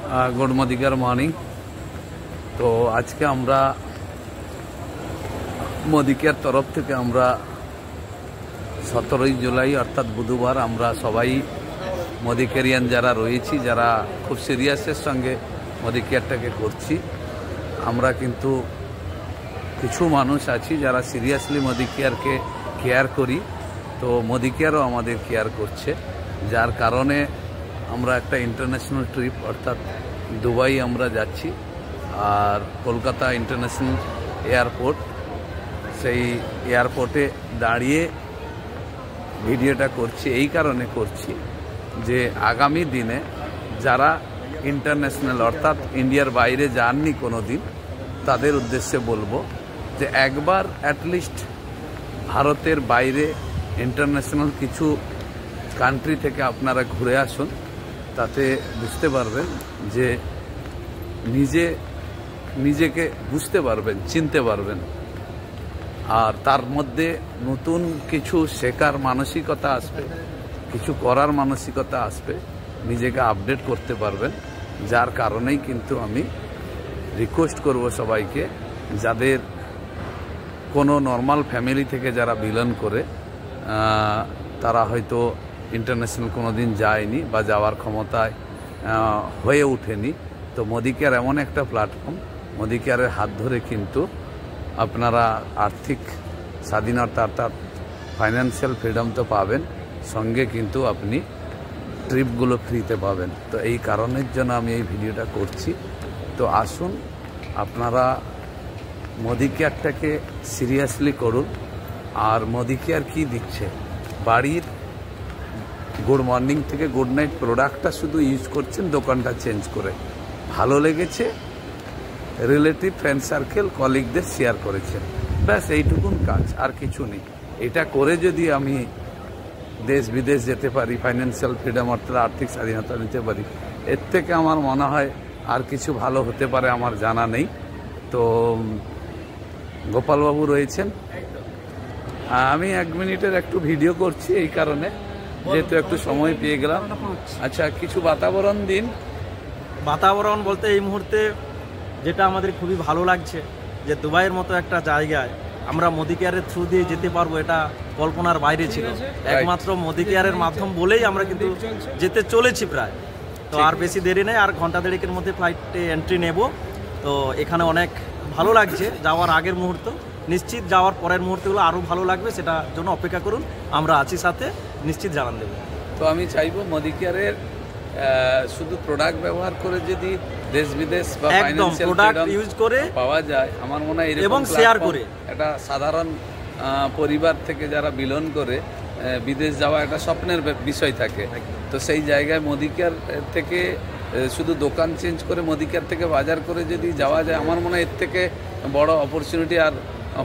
Good morning. तो आज के আমরা মোদিকের तरफ থেকে আমরা 17 जुलाई अर्थात बुधवार আমরা সবাই মোদিকেরিয়ান যারা রয়েছি যারা খুব সিরিয়াসের সঙ্গে মোদিকেয়ারটাকে করছি। আমরা কিন্তু কিছু মানুষ আছি যারা সিরিয়াসলি মোদিকেয়ারকে কেয়ার করি, তো মোদিকেয়ারও আমাদের কেয়ার করছে, যার কারণে আমরা একটা ইন্টারন্যাশনাল ট্রিপ অর্থাৎ দুবাই আমরা যাচ্ছি। আর কলকাতা ইন্টারন্যাশনাল এয়ারপোর্ট, সেই এয়ারপোর্টে দাঁড়িয়ে ভিডিওটা করছি। এই কারণে করছি যে আগামী দিনে যারা ইন্টারন্যাশনাল অর্থাৎ ইন্ডিয়ার বাইরে যাননি কোনো দিন, তাদের উদ্দেশ্যে বলবো যে একবার অ্যাটলিস্ট ভারতের বাইরে ইন্টারন্যাশনাল কিছু কান্ট্রি থেকে আপনারা ঘুরে আসুন। তাতে বুঝতে পারবেন যে নিজেকে বুঝতে পারবেন, চিনতে পারবেন, আর তার মধ্যে নতুন কিছু শেখার মানসিকতা আসবে, কিছু করার মানসিকতা আসবে, নিজেকে আপডেট করতে পারবেন। যার কারণেই কিন্তু আমি রিকোয়েস্ট করব সবাইকে, যাদের কোনো নর্মাল ফ্যামিলি থেকে যারা বিলং করে, তারা হয়তো ইন্টারন্যাশনাল কোনো দিন যায়নি বা যাওয়ার ক্ষমতায় হয়ে ওঠেনি, তো মোদিকেয়ার এমন একটা প্ল্যাটফর্ম, মোদিকেয়ারের হাত ধরে কিন্তু আপনারা আর্থিক স্বাধীনতা অর্থাৎ ফাইন্যান্সিয়াল ফ্রিডম তো পাবেন, সঙ্গে কিন্তু আপনি ট্রিপগুলো ফ্রিতে পাবেন। তো এই কারণের জন্য আমি এই ভিডিওটা করছি। তো আসুন আপনারা মোদিকেয়ারটাকে সিরিয়াসলি করুন। আর মোদিকেয়ার কি দিচ্ছে, বাড়ির গুড মর্নিং থেকে গুড নাইট প্রোডাক্টটা শুধু ইউজ করছেন, দোকানটা চেঞ্জ করে ভালো লেগেছে, রিলেটিভ ফ্রেন্ড সার্কেল কলিগদের শেয়ার করেছেন, ব্যাস এইটুকুন কাজ, আর কিছু নেই। এটা করে যদি আমি দেশ বিদেশ যেতে পারি, ফাইন্যান্সিয়াল ফ্রিডম অর্থাৎ আর্থিক স্বাধীনতা নিতে পারি, এর থেকে আমার মনে হয় আর কিছু ভালো হতে পারে আমার জানা নেই। তো গোপালবাবু রয়েছেন, আমি 1 মিনিটের একটু ভিডিও করছি এই কারণে, যেহেতু একটু সময় পেয়ে গেলাম। আচ্ছা, কিছু বাতাবরণ দিন। বাতাবরণ বলতে এই মুহূর্তে যেটা আমাদের খুবই ভালো লাগছে যে দুবাইয়ের মতো একটা জায়গায় আমরা মোদিকেয়ারের থ্রু দিয়ে যেতে পারবো, এটা কল্পনার বাইরে ছিল। একমাত্র মোদিকেয়ারের মাধ্যম বলেই আমরা কিন্তু যেতে চলেছি প্রায়। তো আর বেশি দেরি নেই, আর ঘন্টা দেড়েকের মধ্যে ফ্লাইটে এন্ট্রি নেব। তো এখানে অনেক ভালো লাগছে যাওয়ার আগের মুহূর্ত, নিশ্চিত যাওয়ার পরের মুহূর্তগুলো আরও ভালো লাগবে, সেটার জন্য অপেক্ষা করুন, আমরা আছি সাথে, নিশ্চিত জানান দেব। তো আমি চাইবো মোদিকেয়ারের শুধু প্রোডাক্ট ব্যবহার করে যদি দেশ বিদেশ বা ফাইন্যান্সিয়াল প্রোডাক্ট ইউজ করে পাওয়া যায়, আমার মনে হয় এবং শেয়ার করে একটা সাধারণ পরিবার থেকে যারা বিলং করে বিদেশ যাওয়া একটা স্বপ্নের বিষয় থাকে। তো সেই জায়গায় মোদিকেয়ার থেকে শুধু দোকান চেঞ্জ করে মোদিকেয়ার থেকে বাজার করে যদি যাওয়া যায়, আমার মনে হয় এর থেকে বড় অপরচুনিটি আর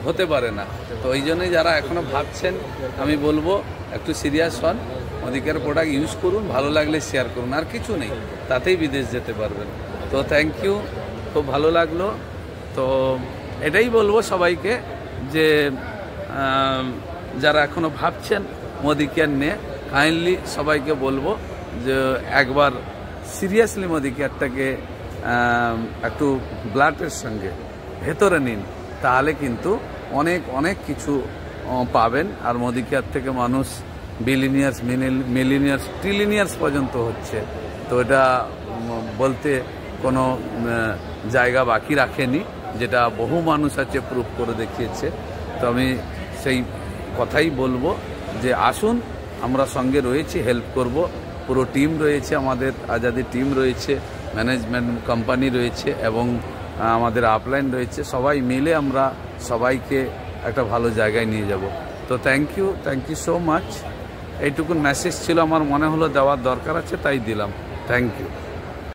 হতে পারে না। তো ওই জন্যই যারা এখনও ভাবছেন, আমি বলবো একটু সিরিয়াস হন, মোদিকেয়ার প্রোডাক্ট ইউজ করুন, ভালো লাগলে শেয়ার করুন, আর কিছু নেই, তাতেই বিদেশ যেতে পারবেন। তো থ্যাংক ইউ, খুব ভালো লাগলো। তো এটাই বলবো সবাইকে যে যারা এখনও ভাবছেন মোদিকেয়ার নিয়ে, কাইন্ডলি সবাইকে বলবো যে একবার সিরিয়াসলি মোদিকেয়ারটাকে একটু ব্লাডের সঙ্গে ভেতরে নিন, তাহলে কিন্তু অনেক কিছু পাবেন। আর মোদিকেয়ার থেকে মানুষ বিলিনিয়ার্স, মিলিনিয়ার্স, ট্রিলিনিয়ার্স পর্যন্ত হচ্ছে। তো এটা বলতে কোনো জায়গা বাকি রাখেনি, যেটা বহু মানুষ আছে প্রুভ করে দেখিয়েছে। তো আমি সেই কথাই বলবো যে আসুন, আমরা সঙ্গে রয়েছি, হেল্প করব। পুরো টিম রয়েছে, আমাদের আজাদি টিম রয়েছে, ম্যানেজমেন্ট কোম্পানি রয়েছে এবং আমাদের আপলাইন রয়েছে, সবাই মিলে আমরা সবাইকে একটা ভালো জায়গায় নিয়ে যাব। তো থ্যাংক ইউ সো মাচ। এইটুকুন মেসেজ ছিল, আমার মনে হলো দেওয়ার দরকার আছে, তাই দিলাম। Thank you.